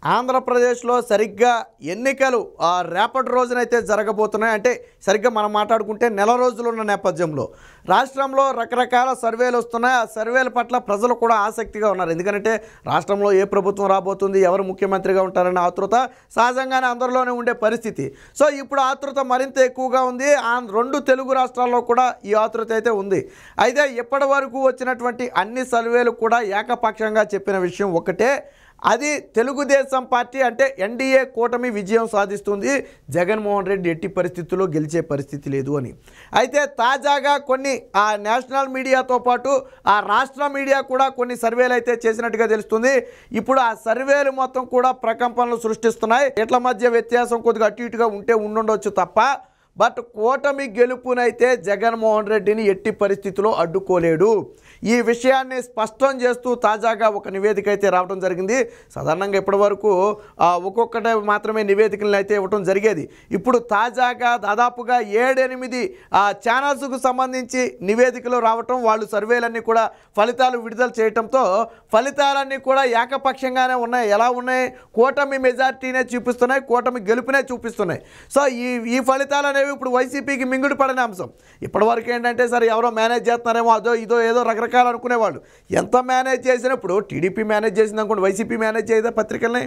ఆంధ్రప్రదేశ్లో సరిగ్గా ఎన్నికలు రేపటి రోజునైతే జరగబోతున్నాయి. అంటే సరిగ్గా మనం మాట్లాడుకుంటే నెల రోజులు ఉన్న నేపథ్యంలో రాష్ట్రంలో రకరకాల సర్వేలు వస్తున్నాయి. ఆ సర్వేల పట్ల ప్రజలు కూడా ఆసక్తిగా ఉన్నారు. ఎందుకంటే రాష్ట్రంలో ఏ ప్రభుత్వం రాబోతుంది, ఎవరు ముఖ్యమంత్రిగా ఉంటారనే ఆతృత సహజంగానే అందరిలోనే ఉండే పరిస్థితి. సో ఇప్పుడు ఆతృత మరింత ఎక్కువగా ఉంది. రెండు తెలుగు రాష్ట్రాల్లో కూడా ఈ ఆతృత అయితే ఉంది. అయితే ఇప్పటి వరకు వచ్చినటువంటి అన్ని సర్వేలు కూడా ఏకపక్షంగా చెప్పిన విషయం ఒకటే, అది తెలుగుదేశం పార్టీ అంటే ఎన్డీఏ కూటమి విజయం సాధిస్తుంది, జగన్మోహన్ రెడ్డి ఎట్టి పరిస్థితుల్లో గెలిచే పరిస్థితి లేదు అని. అయితే తాజాగా కొన్ని నేషనల్ మీడియాతో పాటు రాష్ట్ర మీడియా కూడా కొన్ని సర్వేలు అయితే చేసినట్టుగా తెలుస్తుంది. ఇప్పుడు ఆ సర్వేలు మొత్తం కూడా ప్రకంపనలు సృష్టిస్తున్నాయి. ఎట్ల మధ్య వ్యత్యాసం కొద్దిగా అటు ఇటుగా ఉండొచ్చు తప్ప బట్ కూటమి గెలుపునైతే జగన్మోహన్ రెడ్డిని ఎట్టి పరిస్థితిలో అడ్డుకోలేడు. ఈ విషయాన్ని స్పష్టం చేస్తూ తాజాగా ఒక నివేదిక అయితే రావడం జరిగింది. సాధారణంగా ఇప్పటి వరకు ఒక్కొక్కటే మాత్రమే నివేదికలను అయితే ఇవ్వడం జరిగేది. ఇప్పుడు తాజాగా దాదాపుగా 7-8 ఛానల్స్కు సంబంధించి నివేదికలు రావటం, వాళ్ళు సర్వేలన్నీ కూడా ఫలితాలు విడుదల చేయడంతో ఫలితాలన్నీ కూడా ఏకపక్షంగానే ఉన్నాయి. ఎలా ఉన్నాయి? కూటమి మెజార్టీనే చూపిస్తున్నాయి, కూటమి గెలుపునే చూపిస్తున్నాయి. సో ఈ ఫలితాలు అనేవి ఇప్పుడు వైసీపీకి మింగుడు పడిన అంశం. ఇప్పటివరకు ఏంటంటే సరే ఎవరో మేనేజ్ చేస్తున్నారేమో, అదో ఇదో ఏదో రకరకాలు అనుకునేవాళ్ళు. ఎంత మేనేజ్ చేసినప్పుడు టీడీపీ మేనేజ్ చేసింది అనుకోండి, వైసీపీ మేనేజ్ చేయదా పత్రికల్ని?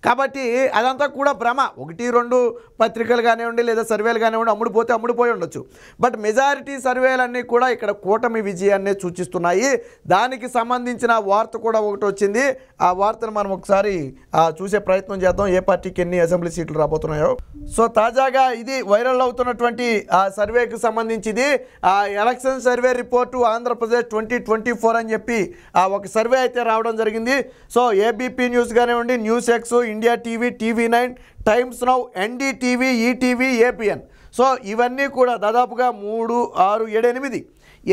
కాబట్టి అదంతా కూడా భ్రమ. 1-2 పత్రికలు కానివ్వండి లేదా సర్వేలు కానివ్వండి అమ్ముడుపోయి ఉండొచ్చు. బట్ మెజారిటీ సర్వేలన్నీ కూడా ఇక్కడ కూటమి విజయాన్నే సూచిస్తున్నాయి. దానికి సంబంధించిన వార్త కూడా ఒకటి వచ్చింది. ఆ వార్తను మనం ఒకసారి చూసే ప్రయత్నం చేద్దాం, ఏ పార్టీకి ఎన్ని అసెంబ్లీ సీట్లు రాబోతున్నాయో. సో తాజాగా ఇది వైరల్ అవుతున్నటువంటి సర్వేకి సంబంధించింది. ఎలక్షన్ సర్వే రిపోర్టు ఆంధ్రప్రదేశ్ 2024 అని చెప్పి ఒక సర్వే అయితే రావడం జరిగింది. సో ఏబీపీ న్యూస్ కానివ్వండి, news X, India TV, TV9, times now, NDTV, ETV, APN. So ఇవన్నీ కూడా దాదాపుగా 3, 6, 7,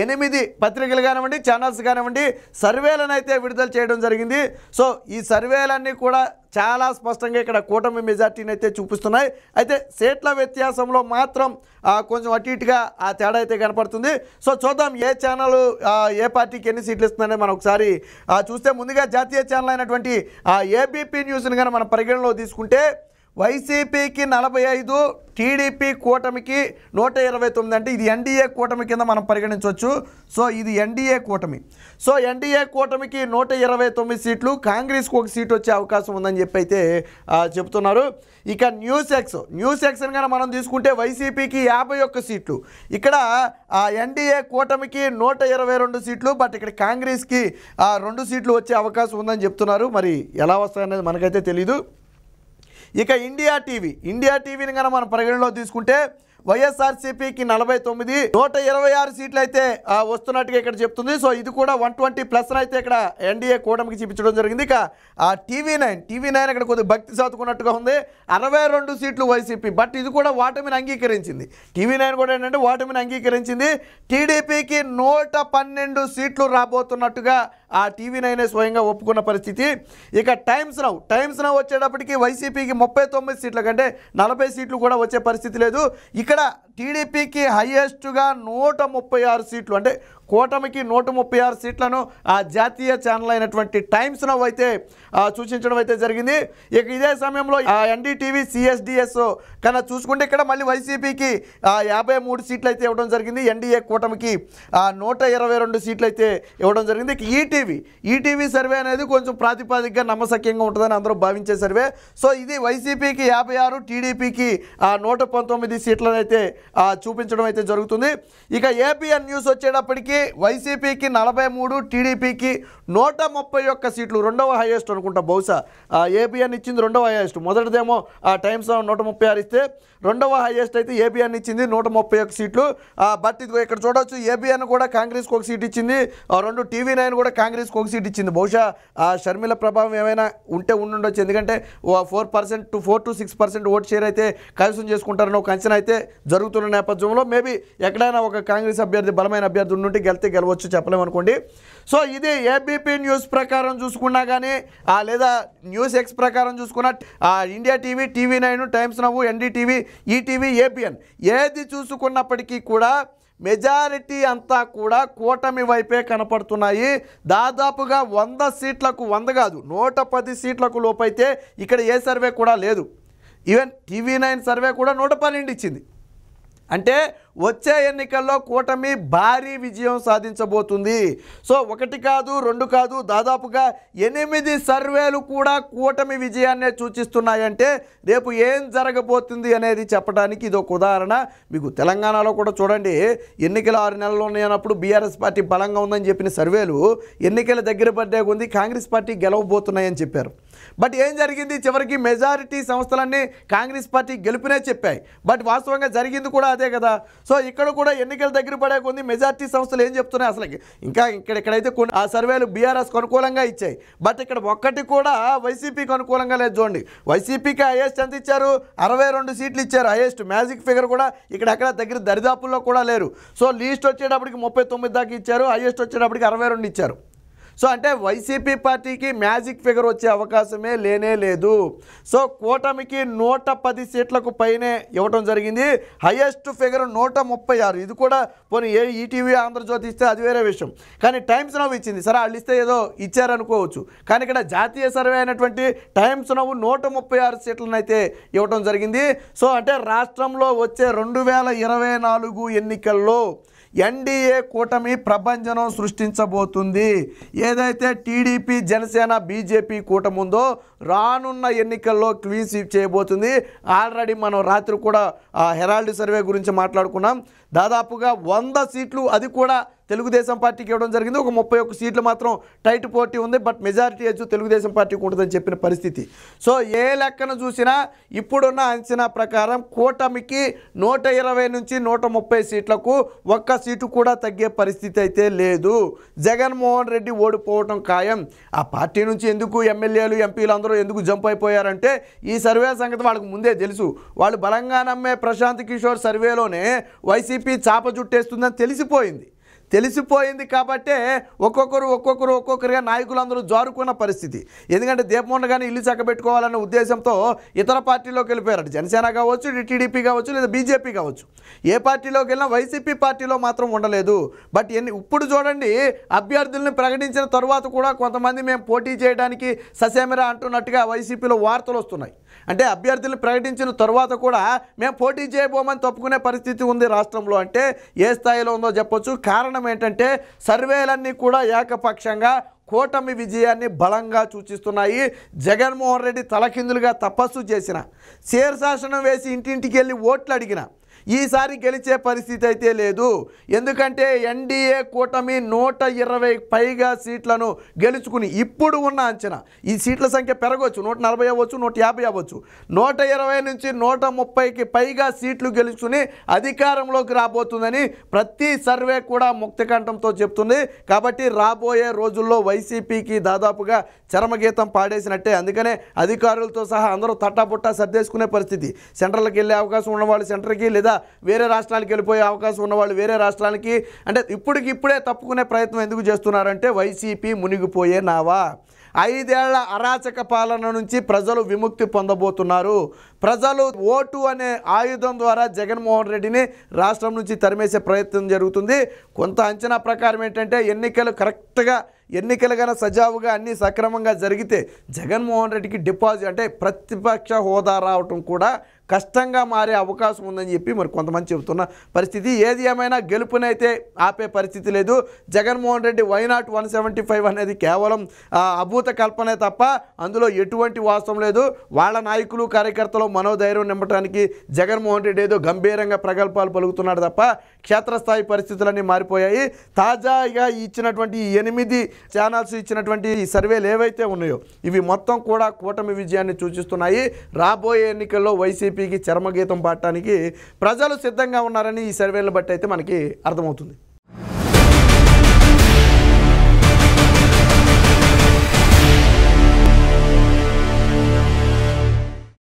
8 పత్రికలు కానివ్వండి, ఛానల్స్ కానివ్వండి సర్వేలను అయితే విడుదల చేయడం జరిగింది. సో ఈ సర్వేలన్నీ కూడా చాలా స్పష్టంగా ఇక్కడ కూటమి మెజార్టీని అయితే చూపిస్తున్నాయి. అయితే సీట్ల వ్యత్యాసంలో మాత్రం కొంచెం అటు ఇటుగా తేడా అయితే కనపడుతుంది. సో చూద్దాం ఏ ఛానల్ ఏ పార్టీకి ఎన్ని సీట్లు ఇస్తుందనే మనం ఒకసారి చూస్తే, ముందుగా జాతీయ ఛానల్ అయినటువంటి ఏబీపీ న్యూస్ని కానీ మనం పరిగణలో తీసుకుంటే వైసీపీకి 45, టీడీపీ కూటమికి 129. అంటే ఇది ఎన్డీఏ కూటమి కింద మనం పరిగణించవచ్చు. సో ఇది ఎన్డీఏ కూటమి. సో ఎన్డీఏ కూటమికి 129 సీట్లు, కాంగ్రెస్కి 1 సీట్ వచ్చే అవకాశం ఉందని చెప్పి అయితే చెప్తున్నారు. ఇక న్యూస్ ఎక్స్ని కానీ మనం తీసుకుంటే వైసీపీకి 51 సీట్లు, ఇక్కడ ఎన్డీఏ కూటమికి 122 సీట్లు, బట్ ఇక్కడ కాంగ్రెస్కి 2 సీట్లు వచ్చే అవకాశం ఉందని చెప్తున్నారు. మరి ఎలా వస్తాయనేది మనకైతే తెలీదు. ఇక ఇండియా టీవీని కనుక మనం పరిగణలో తీసుకుంటే వైఎస్ఆర్సీపీకి 49, 126 సీట్లు అయితే వస్తున్నట్టుగా ఇక్కడ చెప్తుంది. సో ఇది కూడా 120+ అయితే ఇక్కడ ఎన్డీఏ కూటమికి చూపించడం జరిగింది. ఇక TV9 ఇక్కడ కొద్దిగా భక్తి సాతుకున్నట్టుగా ఉంది, 62 సీట్లు వైసీపీ, బట్ ఇది కూడా ఓటమిని అంగీకరించింది. TV9 కూడా ఏంటంటే ఓటమిని అంగీకరించింది. టీడీపీకి 112 సీట్లు రాబోతున్నట్టుగా TV9 స్వయంగా ఒప్పుకున్న పరిస్థితి. ఇక టైమ్స్ నౌ వచ్చేటప్పటికి వైసీపీకి 39 సీట్ల కంటే 40 సీట్లు కూడా వచ్చే పరిస్థితి లేదు. ఇక్కడ టీడీపీకి హైయెస్ట్గా 136 సీట్లు, అంటే కూటమికి 136 సీట్లను జాతీయ ఛానల్ అయినటువంటి టైమ్స్ నౌ అయితే సూచించడం అయితే జరిగింది. ఇక ఇదే సమయంలో ఎన్డీటీవీ, CSDS కన్నా చూసుకుంటే ఇక్కడ మళ్ళీ వైసీపీకి 53 సీట్లు అయితే ఇవ్వడం జరిగింది, ఎన్డీఏ కూటమికి 122 సీట్లు అయితే ఇవ్వడం జరిగింది. ఇక ఈటీవీ సర్వే అనేది కొంచెం ప్రాతిపదికగా నమ్మశక్యంగా ఉంటుందని అందరూ భావించే సర్వే. సో ఇది వైసీపీకి 56, టీడీపీకి 119 సీట్లను అయితే చూపించడం అయితే జరుగుతుంది. ఇక ఏపీఎన్ న్యూస్ వచ్చేటప్పటికి వైసీపీకి 43, టీడీపీకి 131 సీట్లు, రెండవ హైయెస్ట్ అనుకుంటా. బహుశా ఏపీఎన్ ఇచ్చింది రెండవ హైయెస్ట్. మొదటిదేమో టైమ్స్ 136 ఇస్తే రెండవ హైయెస్ట్ అయితే ఏపీఎన్ ఇచ్చింది 131 సీట్లు. బట్ ఇది ఇక్కడ చూడవచ్చు, ఏపీఎన్ కూడా కాంగ్రెస్కి 1 సీట్ ఇచ్చింది, 2 TV9 కూడా కాంగ్రెస్కి 1 సీట్ ఇచ్చింది. బహుశా షర్మిల ప్రభావం ఏమైనా ఉంటే ఉండొచ్చు, ఎందుకంటే 4% to 6% ఓట్ షేర్ అయితే కైవసం చేసుకుంటారని ఒక అంచనా అయితే జరుగుతున్న నేపథ్యంలో మేబీ ఎక్కడైనా ఒక కాంగ్రెస్ అభ్యర్థి, బలమైన అభ్యర్థి ఉంటే గెలవచ్చు, చెప్పలేమనుకోండి. సో ఇది ఏబీపీ న్యూస్ ప్రకారం చూసుకున్నా కానీ లేదా న్యూస్ ఎక్స్ ప్రకారం చూసుకున్నా India TV, TV9, times now, NDTV, ETV, APN ఏది చూసుకున్నప్పటికీ కూడా మెజారిటీ అంతా కూడా కూటమి వైపే కనపడుతున్నాయి. దాదాపుగా 100 సీట్లకు 100 కాదు 110 సీట్లకు లోపైతే ఇక్కడ ఏ సర్వే కూడా లేదు. ఈవెన్ TV9 సర్వే కూడా 112 ఇచ్చింది. అంటే వచ్చే ఎన్నికల్లో కూటమి భారీ విజయం సాధించబోతుంది. సో 1 కాదు 2 కాదు దాదాపుగా 8 సర్వేలు కూడా కూటమి విజయాన్నే సూచిస్తున్నాయంటే రేపు ఏం జరగబోతుంది అనేది చెప్పడానికి ఇది ఒక ఉదాహరణ. మీకు తెలంగాణలో కూడా చూడండి, ఎన్నికలు 6 నెలలు ఉన్నాయన్నప్పుడు బీఆర్ఎస్ పార్టీ బలంగా ఉందని చెప్పిన సర్వేలు ఎన్నికల దగ్గర పడ్డే ఉంది కాంగ్రెస్ పార్టీ గెలవబోతున్నాయని చెప్పారు. బట్ ఏం జరిగింది, చివరికి మెజారిటీ సంస్థలన్నీ కాంగ్రెస్ పార్టీ గెలుపునే చెప్పాయి. బట్ వాస్తవంగా జరిగింది కూడా అదే కదా. సో ఇక్కడ కూడా ఎన్నికల దగ్గర పడే కొన్ని మెజారిటీ సంస్థలు ఏం చెప్తున్నాయి, అసలు ఇంకా ఇక్కడైతే కొన్ని ఆ సర్వేలు బీఆర్ఎస్కి అనుకూలంగా ఇచ్చాయి. బట్ ఇక్కడ ఒక్కటి కూడా వైసీపీకి అనుకూలంగా లేదు. చూడండి, వైసీపీకి హైయెస్ట్ ఎంత ఇచ్చారు, 62 సీట్లు ఇచ్చారు. హైయెస్ట్ మ్యాజిక్ ఫిగర్ కూడా ఇక్కడ ఎక్కడ దగ్గర దరిదాపుల్లో కూడా లేరు. సో లీస్ట్ వచ్చేటప్పటికి 39 దాకా ఇచ్చారు, హైయెస్ట్ వచ్చేటప్పటికి 62 ఇచ్చారు. సో అంటే వైసీపీ పార్టీకి మ్యాజిక్ ఫిగర్ వచ్చే అవకాశమే లేనే లేదు. సో కూటమికి 110 సీట్లకు పైనే ఇవ్వటం జరిగింది. Highest figure 136. ఇది కూడా పోనీ ఈటీవీ ఆంధ్రజ్యోతి ఇస్తే అది వేరే విషయం, కానీ టైమ్స్ నవ్ ఇచ్చింది. సరే వాళ్ళు ఇస్తే ఏదో ఇచ్చారనుకోవచ్చు, కానీ ఇక్కడ జాతీయ సర్వే అయినటువంటి టైమ్స్ నవ్ 136 సీట్లను అయితే ఇవ్వటం జరిగింది. సో అంటే రాష్ట్రంలో వచ్చే 2024 ఎన్నికల్లో ఎన్డీఏ కూటమి ప్రభంజనం సృష్టించబోతుంది. ఏదైతే టీడీపీ జనసేన బీజేపీ కూటమి ఉందో రానున్న ఎన్నికల్లో క్లీన్ స్వీప్ చేయబోతుంది. ఆల్రెడీ మనం రాత్రి కూడా హెరాల్డ్ సర్వే గురించి మాట్లాడుకున్నాం. దాదాపుగా 100 సీట్లు అది కూడా తెలుగుదేశం పార్టీకి ఇవ్వడం జరిగింది. ఒక 31 సీట్లు మాత్రం టైట్ పోటీ ఉంది. బట్ మెజారిటీ ఎడ్జ్ తెలుగుదేశం పార్టీకి ఉంటుందని చెప్పిన పరిస్థితి. సో ఏ లెక్కను చూసినా ఇప్పుడున్న అంచనా ప్రకారం కూటమికి 120 నుంచి 130 సీట్లకు 1 సీటు కూడా తగ్గే పరిస్థితి అయితే లేదు. జగన్మోహన్ రెడ్డి ఓడిపోవటం ఖాయం. ఆ పార్టీ నుంచి ఎందుకు ఎమ్మెల్యేలు ఎంపీలు అందరూ ఎందుకు జంప్ అయిపోయారంటే ఈ సర్వే సంగతి వాళ్ళకు ముందే తెలుసు. వాళ్ళు బలంగా నమ్మే ప్రశాంత్ కిషోర్ సర్వేలోనే వైసీపీ చాప జుట్టేస్తుందని తెలిసిపోయింది కాబట్టే ఒక్కొక్కరుగా నాయకులందరూ జారుకున్న పరిస్థితి. ఎందుకంటే దీపమోహన్ గారిని ఇల్లు చక్కబెట్టుకోవాలన్న ఉద్దేశంతో ఇతర పార్టీలోకి వెళ్ళిపోయారు. జనసేన కావచ్చు, టీడీపీ కావచ్చు, లేదా బీజేపీ కావచ్చు. ఏ పార్టీలోకి వెళ్ళినా వైసీపీ పార్టీలో మాత్రం ఉండలేదు. బట్ ఇప్పుడు చూడండి, అభ్యర్థుల్ని ప్రకటించిన తర్వాత కూడా కొంతమంది మేము పోటీ చేయడానికి ససేమిరా అంటున్నట్టుగా వైసీపీలో వార్తలు వస్తున్నాయి. అంటే అభ్యర్థులను ప్రకటించిన తర్వాత కూడా మేము పోటీ చేయబోమని తప్పుకునే పరిస్థితి ఉంది రాష్ట్రంలో. అంటే ఏ స్థాయిలో ఉందో చెప్పొచ్చు. కారణం ఏంటంటే సర్వేలన్నీ కూడా ఏకపక్షంగా కూటమి విజయాన్ని బలంగా సూచిస్తున్నాయి. జగన్మోహన్ రెడ్డి తలకిందులుగా తపస్సు చేసిన, శీర్షాసనం వేసి ఇంటింటికి వెళ్ళి ఓట్లు అడిగిన ఈసారి గెలిచే పరిస్థితి అయితే లేదు. ఎందుకంటే ఎన్డీఏ కూటమి 120 పైగా సీట్లను గెలుచుకుని ఇప్పుడు ఉన్న అంచనా ఈ సీట్ల సంఖ్య పెరగవచ్చు, 140 అవ్వచ్చు, 150 అవ్వచ్చు. 120 నుంచి 130కి పైగా సీట్లు గెలుచుకుని అధికారంలోకి రాబోతుందని ప్రతి సర్వే కూడా ముక్తకంఠంతో చెప్తుంది. కాబట్టి రాబోయే రోజుల్లో వైసీపీకి దాదాపుగా చరమగీతం పాడేసినట్టే. అందుకనే అధికారులతో సహా అందరూ తట్టాబుట్టా సర్దేసుకునే పరిస్థితి. సెంట్రల్కి వెళ్ళే అవకాశం ఉన్నవాళ్ళు సెంటర్కి, లేదా వేరే రాష్ట్రాలకు వెళ్ళిపోయే అవకాశం ఉన్నవాళ్ళు వేరే రాష్ట్రాలకి. అంటే ఇప్పుడే తప్పుకునే ప్రయత్నం ఎందుకు చేస్తున్నారంటే వైసీపీ మునిగిపోయే నావా. 5 ఏళ్ల అరాచక పాలన నుంచి ప్రజలు విముక్తి పొందబోతున్నారు. ప్రజలు ఓటు అనే ఆయుధం ద్వారా జగన్మోహన్ రెడ్డిని రాష్ట్రం నుంచి తరిమేసే ప్రయత్నం జరుగుతుంది. కొంత అంచనా ప్రకారం ఏంటంటే ఎన్నికలు కరెక్ట్గా ఎన్నికలుగా సజావుగా అన్నీ సక్రమంగా జరిగితే జగన్మోహన్ రెడ్డికి డిపాజిట్ అంటే ప్రతిపక్ష హోదా రావటం కూడా కష్టంగా మారే అవకాశం ఉందని చెప్పి మరి కొంతమంది చెబుతున్న పరిస్థితి. ఏది ఏమైనా గెలుపునైతే ఆపే పరిస్థితి లేదు. జగన్మోహన్ రెడ్డి వైనాట్ 175 అనేది కేవలం అభూత కల్పనే తప్ప అందులో ఎటువంటి వాస్తవం లేదు. వాళ్ళ నాయకులు కార్యకర్తలు మనోధైర్యం నింపడానికి జగన్మోహన్ రెడ్డి ఏదో గంభీరంగా ప్రగల్భాలు పలుకుతున్నాడు తప్ప క్షేత్రస్థాయి పరిస్థితులన్నీ మారిపోయాయి. తాజాగా ఇచ్చినటువంటి 8 ఛానల్స్ ఇచ్చినటువంటి ఈ సర్వేలు ఏవైతే ఉన్నాయో ఇవి మొత్తం కూడా కూటమి విజయాన్ని సూచిస్తున్నాయి. రాబోయే ఎన్నికల్లో వైసీపీకి చర్మగీతం పాడటానికి ప్రజలు సిద్ధంగా ఉన్నారని ఈ సర్వేలను బట్టి అయితే మనకి అర్థమవుతుంది.